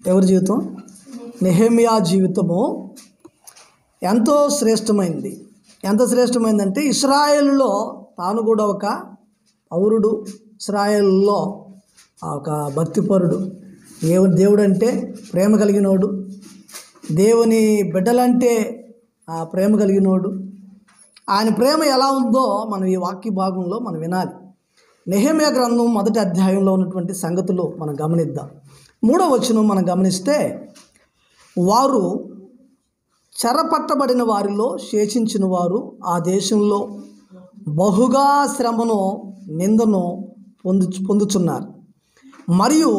ఎవరి జీవితం? నెహెమ్యా జీవితము ఎంతో శ్రేష్టమైంది. ఎంత శ్రేష్టమైందంటే ఇశ్రాయేలులో తాను కూడా ఒక పౌరుడు, ఇశ్రాయేలులో ఒక భక్తిపరుడు, దేవుడు అంటే ప్రేమ కలిగినోడు, దేవుని బిడ్డలంటే ప్రేమ కలిగినోడు. ఆయన ప్రేమ ఎలా ఉందో మనం ఈ వాక్య భాగంలో మనం వినాలి. నెహెమ్యా గ్రంథం 1వ అధ్యాయంలో ఉన్నటువంటి సంగతులు మనం గమనిద్దాం. 3వ వచనం మనం గమనిస్తే, వారు చెరపట్టబడిన వారిలో శేషించిన వారు ఆ దేశంలో బహుగా శ్రమను నిందను పొందుచున్నారు. మరియు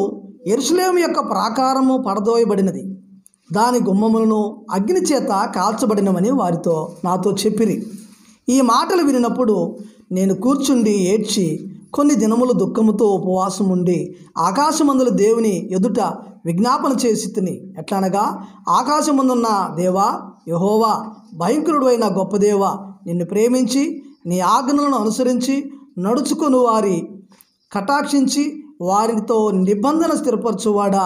యెరూషలేము యొక్క ప్రాకారము పడదోయబడినది, దాని గుమ్మములను అగ్ని చేత కాల్చబడినవని నాతో చెప్పిరి. ఈ మాటలు వినినప్పుడు నేను కూర్చుండి ఏడ్చి కొన్ని దినములు దుఃఖముతో ఉపవాసం ఉండి ఆకాశమందుల దేవుని ఎదుట విజ్ఞాపన చేసి తిని. ఎట్లనగా, ఆకాశమందున్న దేవా యెహోవా, భయంకరుడు అయిన గొప్ప దేవా, నిన్ను ప్రేమించి నీ ఆజ్ఞలను అనుసరించి నడుచుకుని వారి కటాక్షించి వారితో నిబంధన స్థిరపరచువాడా,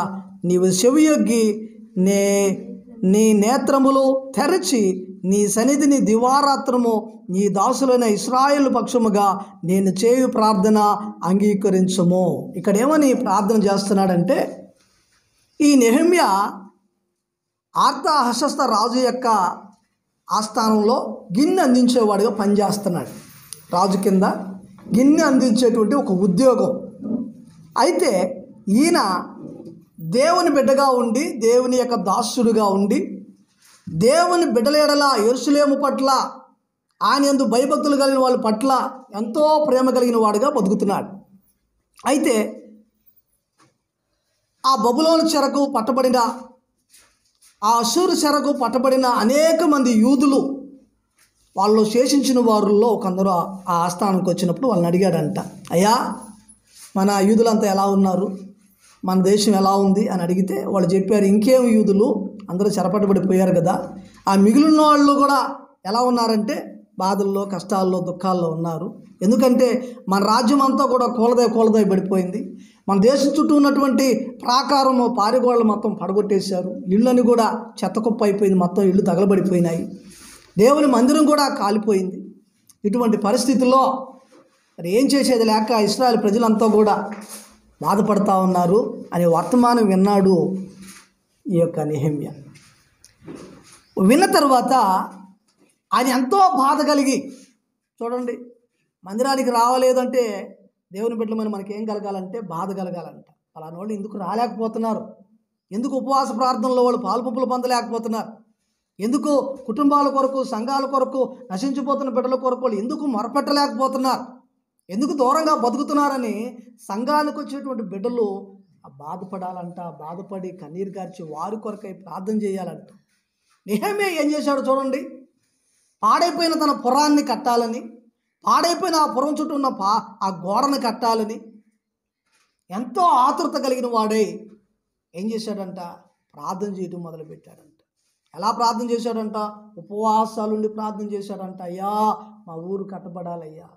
నీవు చెవియొగ్గి నీ నేత్రములు తెరచి నీ సన్నిధిని దివారాత్రము నీ దాసులైన ఇశ్రాయేలు పక్షముగా నేను చేయు ప్రార్థన అంగీకరించుము. ఇక్కడ ఏమని ప్రార్థన చేస్తున్నాడంటే, ఈ నెహెమ్యా ఆర్తహషస్త రాజు యొక్క ఆస్థానంలో గిన్నె అందించేవాడుగా పనిచేస్తున్నాడు. రాజు కింద గిన్నె అందించేటువంటి ఒక ఉద్యోగం. అయితే ఈయన దేవుని బిడ్డగా ఉండి, దేవుని యొక్క దాసుడుగా ఉండి, దేవుని బిడ్డల ఎడల యెరూషలేము పట్ల, ఆయన యందు భయభక్తులు కలిగిన వాళ్ళ పట్ల ఎంతో ప్రేమ కలిగిన వాడుగా బతుకుతున్నాడు. అయితే ఆ బబులోను చెరకు పట్టబడిన, ఆ అష్షూరు చెరకు పట్టబడిన అనేక మంది యూదులు, వాళ్ళు శేషించిన వారిలో కొందరు ఆ ఆస్థానానికి వచ్చినప్పుడు వాళ్ళని అడిగాడంట, అయ్యా మన యూదులంతా ఎలా ఉన్నారు, మన దేశం ఎలా ఉంది అని అడిగితే వాళ్ళు చెప్పారు, ఇంకేం యూదులు, అందరూ చెరపట్టబడిపోయారు కదా, ఆ మిగిలిన వాళ్ళు కూడా ఎలా ఉన్నారంటే బాధల్లో, కష్టాల్లో, దుఃఖాల్లో ఉన్నారు. ఎందుకంటే మన రాజ్యం అంతా కూడా కూలదై పడిపోయింది. మన దేశం చుట్టూ ఉన్నటువంటి ప్రాకారము, పారిగోళ్ళు మొత్తం పడగొట్టేశారు. ఇళ్ళని కూడా చెత్తకుప్ప అయిపోయింది, మొత్తం ఇళ్ళు తగలబడిపోయినాయి. దేవుని మందిరం కూడా కాలిపోయింది. ఇటువంటి పరిస్థితుల్లో మరి ఏం చేసేది లేక ఇశ్రాయేలు ప్రజలంతా కూడా బాధపడతా ఉన్నారు అనే వర్తమానం విన్నాడు ఈ యొక్క నెహెమ్యా. విన్న తర్వాత ఆయన ఎంతో బాధ కలిగి, చూడండి, మందిరానికి రావలేదంటే దేవుని బిడ్డలమైన మనకేం కలగాలంటే బాధ కలగాలంట. అలాంటి వాళ్ళు ఎందుకు రాలేకపోతున్నారు, ఎందుకు ఉపవాస ప్రార్థనలో వాళ్ళు పాలుపంపులు పొందలేకపోతున్నారు, ఎందుకు కుటుంబాల కొరకు, సంఘాల కొరకు, నశించిపోతున్న బిడ్డల కొరకు వాళ్ళు ఎందుకు మొరపెట్టలేకపోతున్నారు, ఎందుకు దూరంగా బతుకుతున్నారని సంఘానికి వచ్చేటువంటి బిడ్డలు బాధపడాలంట. బాధపడి కన్నీరు గార్చి వారి కొరకై ప్రార్థన చేయాలంట. నెహెమ్యా ఏం చేశాడు చూడండి, పాడైపోయిన తన పురాన్ని కట్టాలని, పాడైపోయిన ఆ పురం చుట్టూ ఉన్న ఆ గోడను కట్టాలని ఎంతో ఆతృత కలిగిన వాడై ఏం చేశాడంట, ప్రార్థన చేయడం మొదలుపెట్టాడంట. ఎలా ప్రార్థన చేశాడంట, ఉపవాసాలుండి ప్రార్థన చేశాడంట. అయ్యా మా ఊరు కట్టబడాలయ్యా,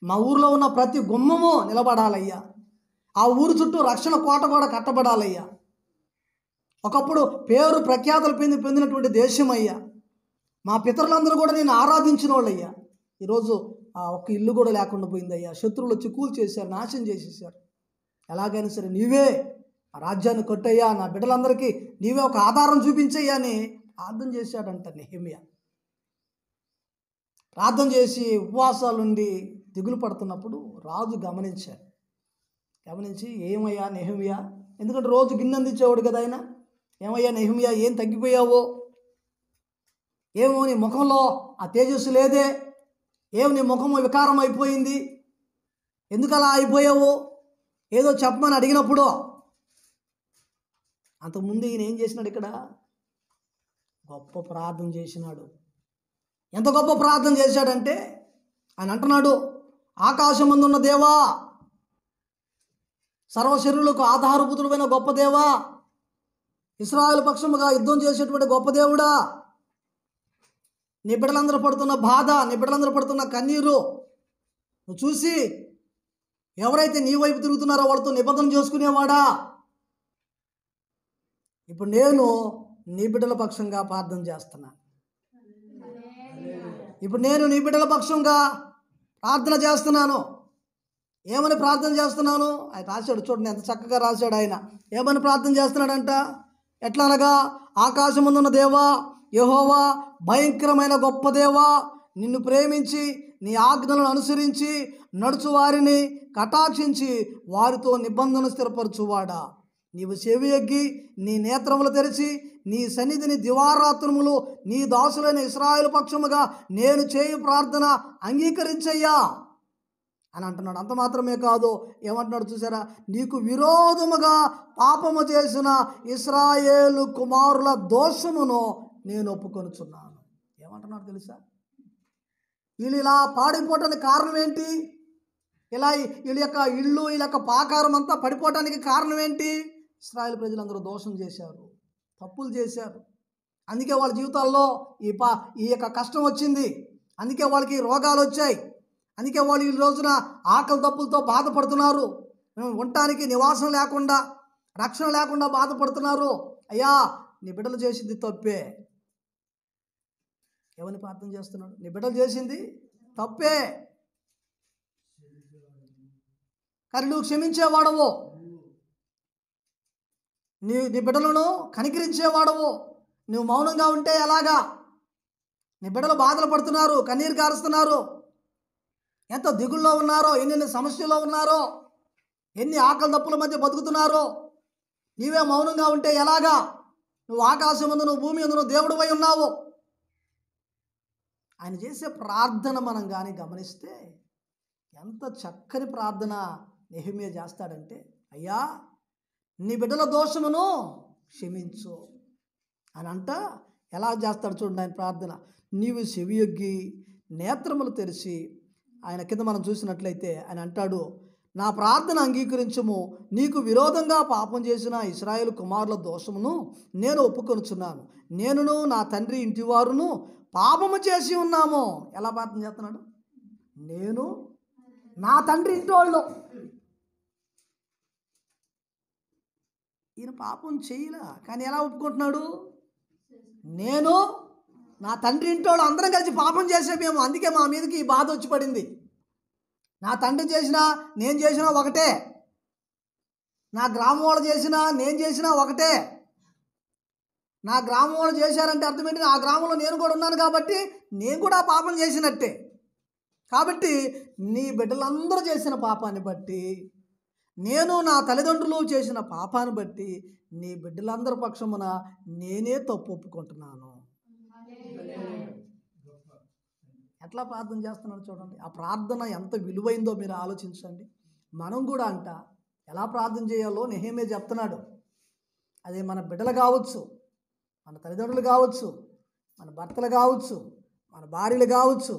మా ఊరిలో ఉన్న ప్రతి గుమ్మము నిలబడాలయ్యా, ఆ ఊరు చుట్టూ రక్షణ కోట కూడా కట్టబడాలయ్యా, ఒకప్పుడు పేరు ప్రఖ్యాతలు పొందినటువంటి దేశం అయ్యా, మా పితరులందరూ కూడా నేను ఆరాధించిన వాళ్ళయ్యా, ఈరోజు ఒక్క ఇల్లు కూడా లేకుండా పోయిందయ్యా, శత్రువులు వచ్చి కూల్ చేశారు, నాశనం చేసేసారు. ఎలాగైనా సరే నీవే ఆ రాజ్యాన్ని కొట్టయ్యా, నా బిడ్డలందరికీ నీవే ఒక ఆధారం చూపించయ్యా అని ప్రార్థన చేశాడంట నెహెమ్యా. ప్రార్థన చేసి ఉపవాసాలుండి దిగులు పడుతున్నప్పుడు రాజు గమనించి ఏమయ్యా నెహెమ్యా, ఎందుకంటే రోజు గిన్నె అందించేవాడు కదా ఆయన, ఏమయ్యా నెహెమ్యా ఏం తగ్గిపోయావో, ఏమో నీ ముఖంలో ఆ తేజస్సు లేదే, ఏమో నీ ముఖం వికారం అయిపోయింది, ఎందుకు అలా అయిపోయావు, ఏదో చెప్పమని అడిగినప్పుడు అంతకుముందు ఈయన ఏం చేసినాడు, ఇక్కడ గొప్ప ప్రార్థన చేసినాడు. ఎంత గొప్ప ప్రార్థన చేశాడంటే ఆయన అంటున్నాడు, ఆకాశమందున్న దేవా, సర్వశరీరులకు ఆధారభూతుడైన గొప్ప దేవా, ఇశ్రాయేలు పక్షముగా యుద్ధం చేసేటువంటి గొప్ప దేవుడా, నీ బిడ్డలందరూ పడుతున్న బాధ, నీ బిడ్డలందరూ పడుతున్న కన్నీరు నువ్వు చూసి ఎవరైతే నీ వైపు తిరుగుతున్నారో వాళ్ళతో నిబంధన చేసుకునేవాడా, ఇప్పుడు నేను నీ బిడ్డల పక్షంగా ప్రార్థన చేస్తున్నాను. ఇప్పుడు నేను నీ బిడ్డల పక్షంగా ప్రార్థన చేస్తున్నాను. ఏమని ప్రార్థన చేస్తున్నాను? ఆయన రాశాడు, చూడండి ఎంత చక్కగా రాశాడు ఆయన. ఏమని ప్రార్థన చేస్తున్నాడంట? ఎట్లా అనగా, ఆకాశముందున్న దేవా యెహోవా, భయంకరమైన గొప్ప దేవా, నిన్ను ప్రేమించి నీ ఆజ్ఞలను అనుసరించి నడుచు వారిని కటాక్షించి వారితో నిబంధన స్థిరపరచువాడా, నీవు చెవి ఎగ్గి నీ నేత్రములు తెరిచి నీ సన్నిధిని దివారాత్రములు నీ దాసులైన ఇశ్రాయేలు పక్షముగా నేను చేయు ప్రార్థన అంగీకరించయ్యా అని అంటున్నాడు. అంత మాత్రమే కాదు, ఏమంటున్నాడు చూసారా? నీకు విరోధముగా పాపము చేసిన ఇశ్రాయేలు కుమారుల దోషమును నేను ఒప్పుకొనుచున్నాను. ఏమంటున్నాడు తెలుసా? వీళ్ళు ఇలా పాడిపోవటానికి కారణం ఏంటి? ఇలా వీళ్ళ యొక్క ఇళ్ళు, వీళ్ళ యొక్క పాకారం అంతా పడిపోవటానికి కారణం ఏంటి? ఇశ్రాయేలు ప్రజలందరూ దోషం చేశారు, తప్పులు చేశారు. అందుకే వాళ్ళ జీవితాల్లో ఈ యొక్క కష్టం వచ్చింది. అందుకే వాళ్ళకి రోగాలు వచ్చాయి. అందుకే వాళ్ళు ఈ రోజున ఆకలి దప్పులతో బాధపడుతున్నారు. ఉండటానికి నివాసం లేకుండా, రక్షణ లేకుండా బాధపడుతున్నారు. అయ్యా, నీ బిడ్డలు చేసింది తప్పే. ఎవరిని ప్రార్థన చేస్తున్నాడు? నీ బిడ్డలు చేసింది తప్పే, కానీ నువ్వు క్షమించేవాడవు, నీ బిడ్డలను కనికరించేవాడవు. నువ్వు మౌనంగా ఉంటే ఎలాగా? నీ బిడ్డలు బాధలు పడుతున్నారు, కన్నీరు కారుస్తున్నారు, ఎంత దిగుల్లో ఉన్నారో, ఎన్ని సమస్యల్లో ఉన్నారో, ఎన్ని ఆకలి దప్పుల మధ్య బతుకుతున్నారో. నీవే మౌనంగా ఉంటే ఎలాగా? నువ్వు ఆకాశం ముందు, నువ్వు భూమి ముందు, నువ్వు దేవుడివై ఉన్నావు. ఆయన చేసే ప్రార్థన మనం కానీ గమనిస్తే ఎంత చక్కని ప్రార్థన నెహెమ్యా చేస్తాడంటే, అయ్యా నీ బిడ్డల దోషమును క్షమించు అని అంట. ఎలా చేస్తాడు చూడండి ఆయన ప్రార్థన. నీవు చెవియొగ్గి నేత్రములు తెరిచి, ఆయన కింద మనం చూసినట్లయితే ఆయన అంటాడు, నా ప్రార్థన అంగీకరించుము, నీకు విరోధంగా పాపం చేసిన ఇశ్రాయేలు కుమారుల దోషమును నేను ఒప్పుకొనుచున్నాను, నేనును నా తండ్రి ఇంటివారును పాపము చేసి ఉన్నాము. ఎలా ప్రార్థన చేస్తున్నాడు? నేను నా తండ్రి ఇంటి వాళ్ళు. ఈయన పాపం చేయలా, కానీ ఎలా ఒప్పుకుంటున్నాడు? నేను నా తండ్రి ఇంటోళ్ళు అందరం కలిసి పాపం చేసామేమో, అందుకే మా మీదకి ఈ బాధ వచ్చి పడింది. నా తండ్రి చేసినా నేను చేసినా ఒకటే, నా గ్రామం వాళ్ళు చేసినా నేను చేసినా ఒకటే. నా గ్రామం వాళ్ళు చేశారంటే అర్థం ఏంటి? ఆ గ్రామంలో నేను కూడా ఉన్నాను కాబట్టి నేను కూడా పాపం చేసినట్టే. కాబట్టి నీ బిడ్డలందరూ చేసిన పాపాన్ని బట్టి, నేను నా తల్లిదండ్రులు చేసిన పాపాన్ని బట్టి నీ బిడ్డలందరి పక్షమున నేనే తప్పు ఒప్పుకుంటున్నాను. ఎట్లా ప్రార్థన చేస్తున్నాడు చూడండి. ఆ ప్రార్థన ఎంత విలువైందో మీరు ఆలోచించండి. మనం కూడా అంట ఎలా ప్రార్థన చేయాలో నెహెమ్యా చెప్తున్నాడు. అదే మన బిడ్డలు కావచ్చు, మన తల్లిదండ్రులు కావచ్చు, మన భర్తలు కావచ్చు, మన భార్యలు కావచ్చు,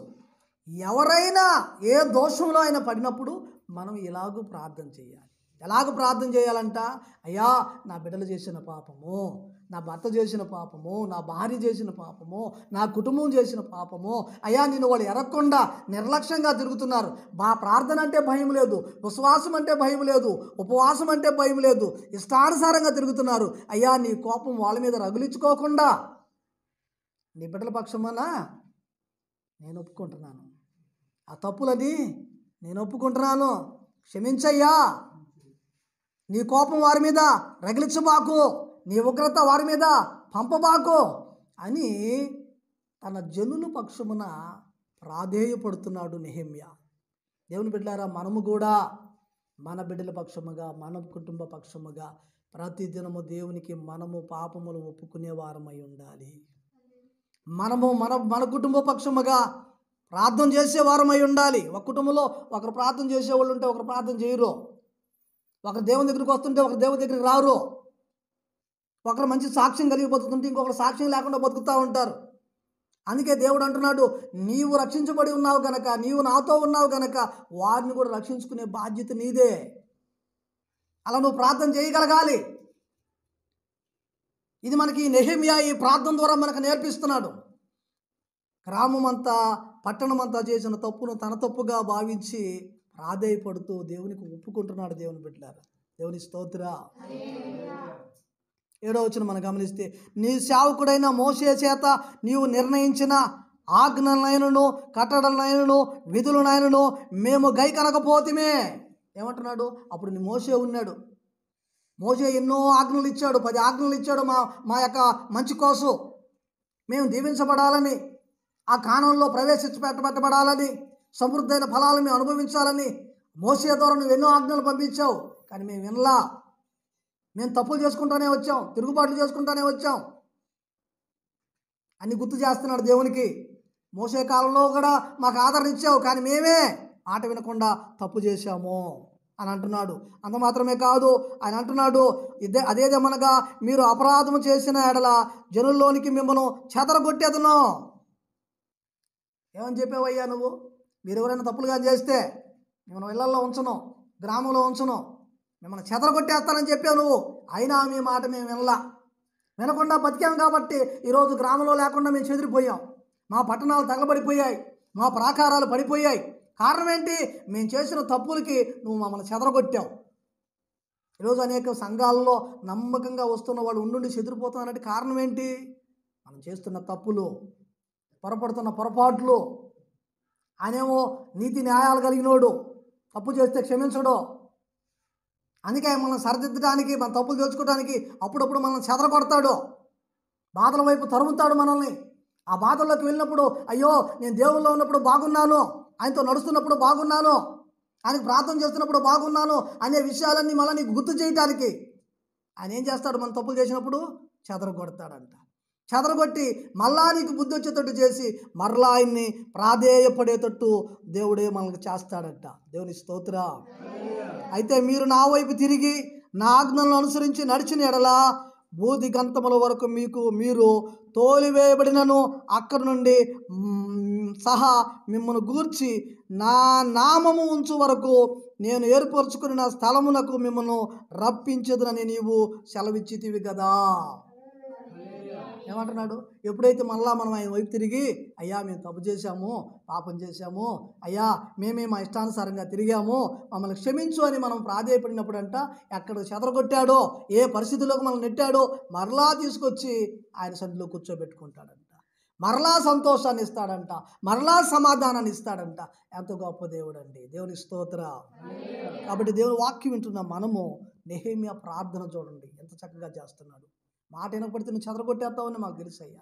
ఎవరైనా ఏ దోషంలో అయినా పడినప్పుడు మనం ఇలాగూ ప్రార్థన చేయాలి. ఎలాగ ప్రార్థన చేయాలంట? అయ్యా నా బిడ్డలు చేసిన పాపము, నా భర్త చేసిన పాపము, నా భార్య చేసిన పాపము, నా కుటుంబం చేసిన పాపము, అయ్యా నేను వాళ్ళు ఎరగకుండా నిర్లక్ష్యంగా తిరుగుతున్నారు. ప్రార్థన అంటే భయం లేదు, విశ్వాసం అంటే భయం లేదు, ఉపవాసం అంటే భయం లేదు, ఇష్టానుసారంగా తిరుగుతున్నారు. అయ్యా నీ కోపం వాళ్ళ మీద రగులించుకోకుండా నీ బిడ్డల పక్షమన నేను ఒప్పుకుంటున్నాను, ఆ తప్పులని నేను ఒప్పుకుంటున్నాను, క్షమించయ్యా, నీ కోపం వారి మీద రగిలించబాకు, నీ ఉగ్రత వారి మీద పంపబాకు అని తన జనుల పక్షమున ప్రాధేయపడుతున్నాడు నెహెమ్యా. దేవుని బిడ్డలారా, మనము కూడా మన బిడ్డల పక్షముగా, మన కుటుంబ పక్షముగా ప్రతిదినము దేవునికి మనము పాపములు ఒప్పుకునే వారమై ఉండాలి. మనము మన కుటుంబ పక్షముగా ప్రార్థన చేసే వారమై ఉండాలి. ఒక కుటుంబంలో ఒకరు ప్రార్థన చేసేవాళ్ళు ఉంటే ఒకరు ప్రార్థన చేయరు, ఒకరు దేవుని దగ్గరికి వస్తుంటే ఒకరు దేవుని దగ్గరికి రారు, ఒకరు మంచి సాక్ష్యం కలిగి బతుకుతుంటే ఇంకొకరు సాక్ష్యం లేకుండా బతుకుతూ ఉంటారు. అందుకే దేవుడు అంటున్నాడు, నీవు రక్షించబడి ఉన్నావు గనక, నీవు నాతో ఉన్నావు గనక వారిని కూడా రక్షించుకునే బాధ్యత నీదే. అలా నువ్వు ప్రార్థన చేయగలగాలి. ఇది మనకి నెహెమ్యా ఈ ప్రార్థన ద్వారా మనకు నేర్పిస్తున్నాడు. గ్రామం అంతా, పట్టణం అంతా చేసిన తప్పును తన తప్పుగా భావించి ప్రాధేయపడుతూ దేవునికి ఒప్పుకుంటున్నాడు. దేవుని బిడ్డలారా, దేవుని స్తోత్ర. 7వ వచనం మనం గమనిస్తే, నీ సేవకుడైన మోషే చేత నీవు నిర్ణయించిన ఆజ్ఞలైనను కట్టడలైనను విధులనైనను మేము గైకొనకపోతిమే. ఏమంటున్నాడు? అప్పుడు నీ మోషే ఉన్నాడు. మోషే ఎన్నో ఆజ్ఞలు ఇచ్చాడు, 10 ఆజ్ఞలు ఇచ్చాడు మా యొక్క మంచి కోసం. మేము దీవించబడాలని, ఆ కానంలో ప్రవేశపెట్టబడాలని, సమృద్ధైన ఫలాలు మేము అనుభవించాలని మోషే ద్వారా నువ్వు ఎన్నో ఆజ్ఞలు పంపించావు. కానీ మేము వినలా. మేము తప్పులు చేసుకుంటూనే వచ్చాం, తిరుగుబాట్లు చేసుకుంటూనే వచ్చాం అని గుర్తు చేస్తున్నాడు దేవునికి. మోసే కాలంలో కూడా మాకు ఆదరణ ఇచ్చావు, కానీ మేమే మాట వినకుండా తప్పు చేశాము అని అంటున్నాడు. అంత మాత్రమే కాదు, ఆయన అంటున్నాడు, అదేదేమనగా మీరు అపరాధము చేసిన ఎడల జనుల్లోనికి మిమ్మల్ని చెదరగొట్టేదను. ఏమని చెప్పావయ్యా నువ్వు? మీరు ఎవరైనా తప్పులుగా చేస్తే మిమ్మల్ని ఇళ్లల్లో ఉంచను, గ్రామంలో ఉంచను, మిమ్మల్ని చెదరగొట్టేస్తానని చెప్పావు నువ్వు. అయినా మీ మాట మేము వినకుండా బతికాం కాబట్టి ఈరోజు గ్రామంలో లేకుండా మేము చెదిరిపోయాం. మా పట్టణాలు తగలబడిపోయాయి, మా ప్రాకారాలు పడిపోయాయి. కారణం ఏంటి? మేము చేసిన తప్పులకి నువ్వు మమ్మల్ని చెదరగొట్టావు. ఈరోజు అనేక సంఘాల్లో నమ్మకంగా వస్తున్న వాళ్ళు ఉండి చెదిరిపోతున్నారంటే కారణం ఏంటి? మనం చేస్తున్న తప్పులు, పొరపడుతున్న పొరపాట్లు. ఆయనేమో నీతి న్యాయాలు కలిగినోడు, తప్పు చేస్తే క్షమించడు. అందుకే మనం సరిదిద్దడానికి, మన తప్పులు తెలుసుకోవడానికి అప్పుడప్పుడు మనల్ని చెదరగొడతాడు, బాధల వైపు తరుముతాడు మనల్ని. ఆ బాధల్లోకి వెళ్ళినప్పుడు, అయ్యో నేను దేవుల్లో ఉన్నప్పుడు బాగున్నాను, ఆయనతో నడుస్తున్నప్పుడు బాగున్నాను, ఆయనకు ప్రార్థన చేస్తున్నప్పుడు బాగున్నాను అనే విషయాలన్నీ మళ్ళీ నీకు గుర్తు చేయటానికి ఆయన ఏం చేస్తాడు? మన తప్పులు చేసినప్పుడు చెదరగొడతాడంట. చెదరగొట్టి మళ్ళా నీకు బుద్ధి వచ్చేటట్టు చేసి మరలా ఆయన్ని ప్రాధేయపడేటట్టు దేవుడే మనకు చేస్తాడంట. దేవుని స్తోత్రం. అయితే మీరు నా వైపు తిరిగి నా ఆజ్ఞలను అనుసరించి నడిచిన ఎడల బూది గంతముల వరకు మీరు తోలివేయబడినను అక్కడి నుండి సహా మిమ్మల్ని గూర్చి నా నామము ఉంచు వరకు నేను ఏర్పరచుకుని నా స్థలమునకు మిమ్మల్ని రప్పించదునని నీవు సెలవిచ్చితివి కదా. ఏమంటున్నాడు? ఎప్పుడైతే మళ్ళా మనం ఆయన వైపు తిరిగి, అయ్యా మేము తప్పు చేశాము, పాపం చేశాము, అయ్యా మేమే మా ఇష్టానుసారంగా తిరిగాము, మమ్మల్ని క్షమించు అని మనం ప్రాధేయపడినప్పుడంట, ఎక్కడ చెదరగొట్టాడో, ఏ పరిస్థితుల్లోకి మనం నెట్టాడో మరలా తీసుకొచ్చి ఆయన సన్నిధిలో కూర్చోబెట్టుకుంటాడంట. మరలా సంతోషాన్ని ఇస్తాడంట, మరలా సమాధానాన్ని ఇస్తాడంట. ఎంత గొప్ప దేవుడు అండి. దేవుని స్తోత్రం. కాబట్టి దేవుని వాక్యం వింటున్న మనము నెహెమ్యా ప్రార్థన చూడండి, ఎంత చక్కగా చేస్తున్నాడు. మాట వినకపోతే నువ్వు చెదరగొట్టేస్తావని మాకు తెలుసయ్యా.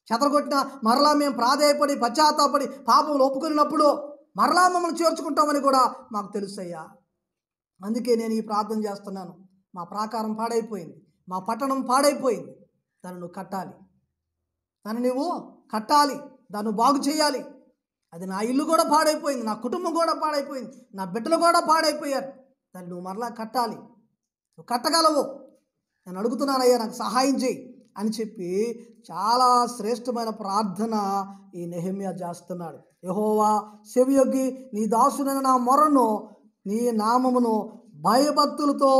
చెదరగొట్టిన మరలా మేము ప్రాధేయపడి పశ్చాత్తాపడి పాపములు ఒప్పుకున్నప్పుడు మరలా మమ్మల్ని చేర్చుకుంటామని కూడా మాకు తెలుసయ్యా. అందుకే నేను ఈ ప్రార్థన చేస్తున్నాను. మా ప్రాకారం పాడైపోయింది, మా పట్టణం పాడైపోయింది, దాన్ని నువ్వు కట్టాలి, దాన్ని నువ్వు కట్టాలి, దాన్ని బాగు చేయాలి. అది నా ఇల్లు కూడా పాడైపోయింది, నా కుటుంబం కూడా పాడైపోయింది, నా బిడ్డలు కూడా పాడైపోయారు, దాన్ని నువ్వు మరలా కట్టాలి, నువ్వు కట్టగలవు, నేను అడుగుతున్నానయ్యా నాకు సహాయం చేయి అని చెప్పి చాలా శ్రేష్టమైన ప్రార్థన ఈ నెహెమ్యా చేస్తున్నాడు. యెహోవా చెవియొగ్గి నీ దాసునైన నా మొరను, నీ నామమును భయభక్తులతో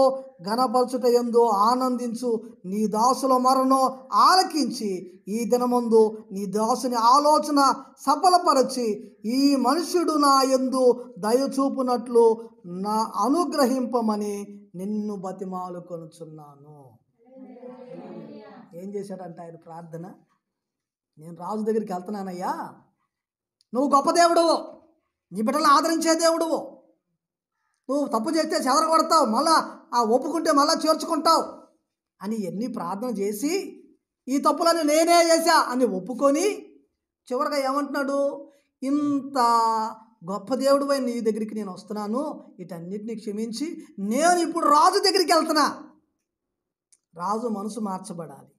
ఘనపరచుట యందు ఆనందించు, నీ దాసుల మొరను ఆలకించి ఈ దినమందు నీ దాసుని ఆలోచన సఫలపరచి ఈ మనుష్యుడు నా యందు దయచూపునట్లు నా అనుగ్రహింపమని నిన్ను బతిమాలుకొనుచున్నాను. ఏం చేశాడంట ఆయన ప్రార్థన? నేను రాజు దగ్గరికి వెళ్తున్నానయ్యా, నువ్వు గొప్ప దేవుడువు, నీ బిడ్డలను ఆదరించే దేవుడువు, నువ్వు తప్పు చేస్తే చెదరగొడతావు, మళ్ళా ఒప్పుకుంటే మళ్ళా చేర్చుకుంటావు అని ఎన్ని ప్రార్థన చేసి ఈ తప్పులను నేనే చేశా అని ఒప్పుకొని చివరిగా ఏమంటున్నాడు? ఇంత గొప్ప దేవుడిపై నీ దగ్గరికి నేను వస్తున్నాను, వీటన్నిటిని క్షమించి నేను ఇప్పుడు రాజు దగ్గరికి వెళ్తున్నా. రాజు మనసు మార్చబడాలి.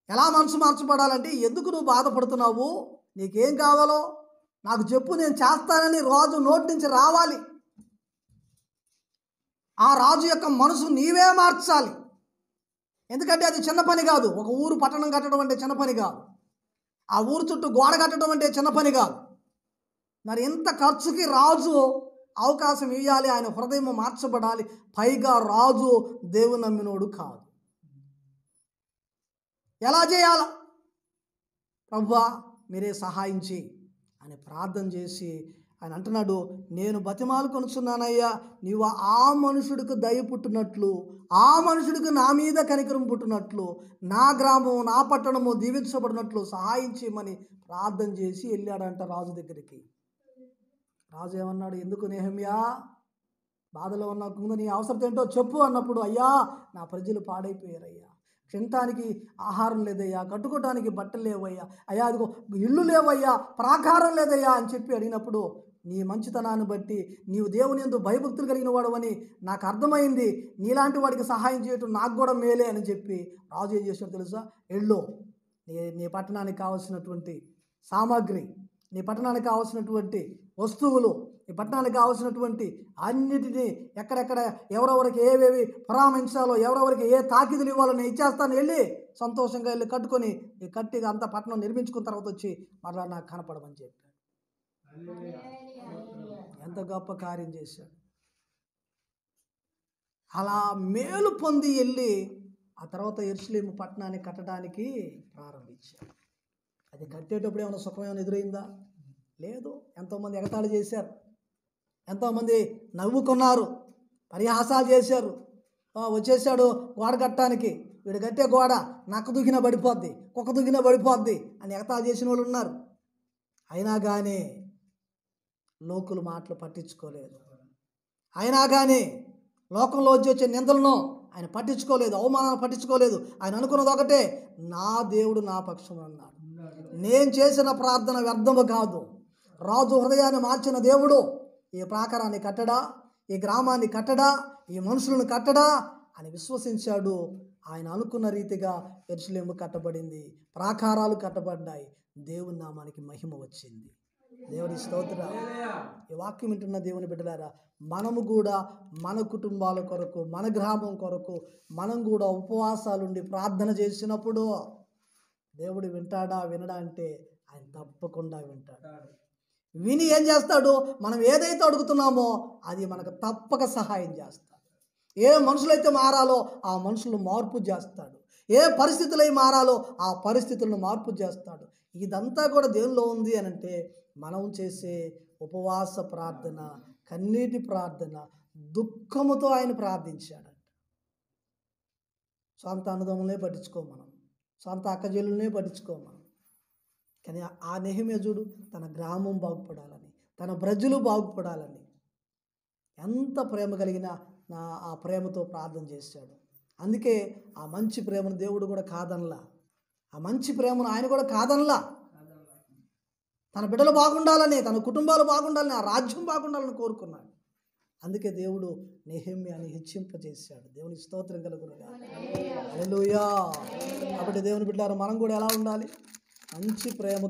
ఎలా మనసు మార్చబడాలంటే, ఎందుకు నువ్వు బాధపడుతున్నావు, నీకేం కావాలో నాకు చెప్పు, నేను చేస్తానని రాజు నోటి నుంచి రావాలి. ఆ రాజు యొక్క మనసు నీవే మార్చాలి. ఎందుకంటే అది చిన్న పని కాదు. ఒక ఊరు పట్టణం కట్టడం అంటే చిన్న పని కాదు. ఆ ఊరు చుట్టూ గోడ కట్టడం అంటే చిన్న పని కాదు. మరి ఇంత ఖర్చుకి రాజు అవకాశం ఇవ్వాలి, ఆయన హృదయం మార్చబడాలి. పైగా రాజు దేవుని నమ్మినోడు కాదు. ఎలా చేయాలా? ప్రభువా మీరే సహాయం చేయి అని ప్రార్థన చేసి ఆయన అంటున్నాడు, నేను బతిమాలు కొనుచున్నానయ్యా, నీవు ఆ మనుషుడికి దయ పుట్టినట్లు, ఆ మనుషుడికి నా మీద కనికరం పుట్టినట్లు, నా గ్రామం నా పట్టణము దీవించబడినట్లు సహాయం చేయమని ప్రార్థన చేసి వెళ్ళాడంట రాజు దగ్గరికి. రాజు ఏమన్నాడు, ఎందుకు నెహెమ్యా బాధలో ఉన్న ముందు నీ అవసరం ఏంటో చెప్పు అన్నప్పుడు, అయ్యా నా ప్రజలు పాడైపోయారయ్యా, తినటానికి ఆహారం లేదయ్యా, కట్టుకోవటానికి బట్టలు లేవయ్యా, అయ్యా అదిగో ఇల్లు లేవయ్యా, ప్రాకారం లేదయ్యా అని చెప్పి అడిగినప్పుడు, నీ మంచితనాన్ని బట్టి నీవు దేవుని యందు భయభక్తులు కలిగిన వాడవని నాకు అర్థమైంది, నీలాంటి వాడికి సహాయం చేయటం నాకు కూడా మేలే అని చెప్పి రాజు ఏం చేశాడు తెలుసా, వెళ్ళు నీ పట్టణానికి కావాల్సినటువంటి సామాగ్రి, నీ పట్టణానికి కావాల్సినటువంటి వస్తువులు, ఈ పట్టణానికి కావాల్సినటువంటి అన్నిటినీ ఎక్కడెక్కడ ఎవరెవరికి ఏవేవి పరామర్శించాలో, ఎవరెవరికి ఏ తాకిదులు ఇవ్వాలో నేను ఇచ్చేస్తాను, వెళ్ళి సంతోషంగా వెళ్ళి కట్టుకొని ఈ కట్టిగా అంత పట్టణం నిర్మించుకున్న తర్వాత వచ్చి మరలా నాకు కనపడమని చెప్పాడు. ఎంత గొప్ప కార్యం చేశాడు. అలా మేలు పొంది వెళ్ళి ఆ తర్వాత యెరూషలేము పట్టణాన్ని కట్టడానికి ప్రారంభించాడు. అది కట్టేటప్పుడు ఏమైనా సుఖమేమైనా ఎదురైందా? లేదు. ఎంతోమంది ఎగతాళి చేశారు, ఎంతోమంది నవ్వుకున్నారు, పరిహాసాలు చేశారు. వచ్చేసాడు గోడ కట్టడానికి, వీడు కట్టే గోడ నక్క దుగ్గిన పడిపోద్ది, కుక్క దుగ్గిన పడిపోద్ది అని ఎగతాళి చేసిన వాళ్ళు ఉన్నారు. అయినా కానీ లోకుల మాటలు పట్టించుకోలేదు. అయినా కానీ లోకంలో వచ్చే నిందలను ఆయన పట్టించుకోలేదు, అవమానాలు పట్టించుకోలేదు. ఆయన అనుకున్నది ఒకటే, నా దేవుడు నా పక్షం అన్నాడు. నేను చేసిన ప్రార్థన వ్యర్థము కాదు. రాజు హృదయాన్ని మార్చిన దేవుడు ఈ ప్రాకారాన్ని కట్టడా, ఈ గ్రామాన్ని కట్టడా, ఈ మనుషులను కట్టడా అని విశ్వసించాడు. ఆయన అనుకున్న రీతిగా యెరూషలేము కట్టబడింది, ప్రాకారాలు కట్టబడ్డాయి, దేవుని నామానికి మహిమ వచ్చింది. దేవుని స్తోత్రం. ఈ వాక్యం వింటున్న దేవుని బిడ్డలారా, మనము కూడా మన కుటుంబాల కొరకు, మన గ్రామం కొరకు మనం కూడా ఉపవాసాలుండి ప్రార్థన చేసినప్పుడు దేవుడు వింటాడా వినడా అంటే ఆయన తప్పకుండా వింటాడు. విని ఏం చేస్తాడు, మనం ఏదైతే అడుగుతున్నామో అది మనకు తప్పక సహాయం చేస్తాడు. ఏ మనుషులైతే మారాలో ఆ మనుషులను మార్పు చేస్తాడు, ఏ పరిస్థితులై మారాలో ఆ పరిస్థితులను మార్పు చేస్తాడు. ఇదంతా కూడా దేవునిలో ఉంది అని అంటే మనం చేసే ఉపవాస ప్రార్థన, కన్నీటి ప్రార్థన, దుఃఖముతో ఆయన ప్రార్థించాడంట. సొంత అన్నదమ్ములనే పట్టించుకోం మనం, సొంత అక్కజల్లునే పట్టించుకోం మనం. కానీ ఆ నెహెమ్యా చూడు, తన గ్రామం బాగుపడాలని, తన ప్రజలు బాగుపడాలని ఎంత ప్రేమ కలిగిన ఆ ప్రేమతో ప్రార్థన చేశాడు. అందుకే ఆ మంచి ప్రేమను దేవుడు కూడా కాదనలా, ఆ మంచి ప్రేమను ఆయన కూడా కాదనలా. తన బిడ్డలు బాగుండాలని, తన కుటుంబాలు బాగుండాలని, ఆ రాజ్యం బాగుండాలని కోరుకున్నాడు. అందుకే దేవుడు నెహెమ్యాని హెచ్చింపజేశాడు. దేవుని స్తోత్రం కలుగునుగాక. హల్లెలూయా. కాబట్టి దేవుని బిడ్డలారా, మనం కూడా ఎలా ఉండాలి? మంచి ప్రేమ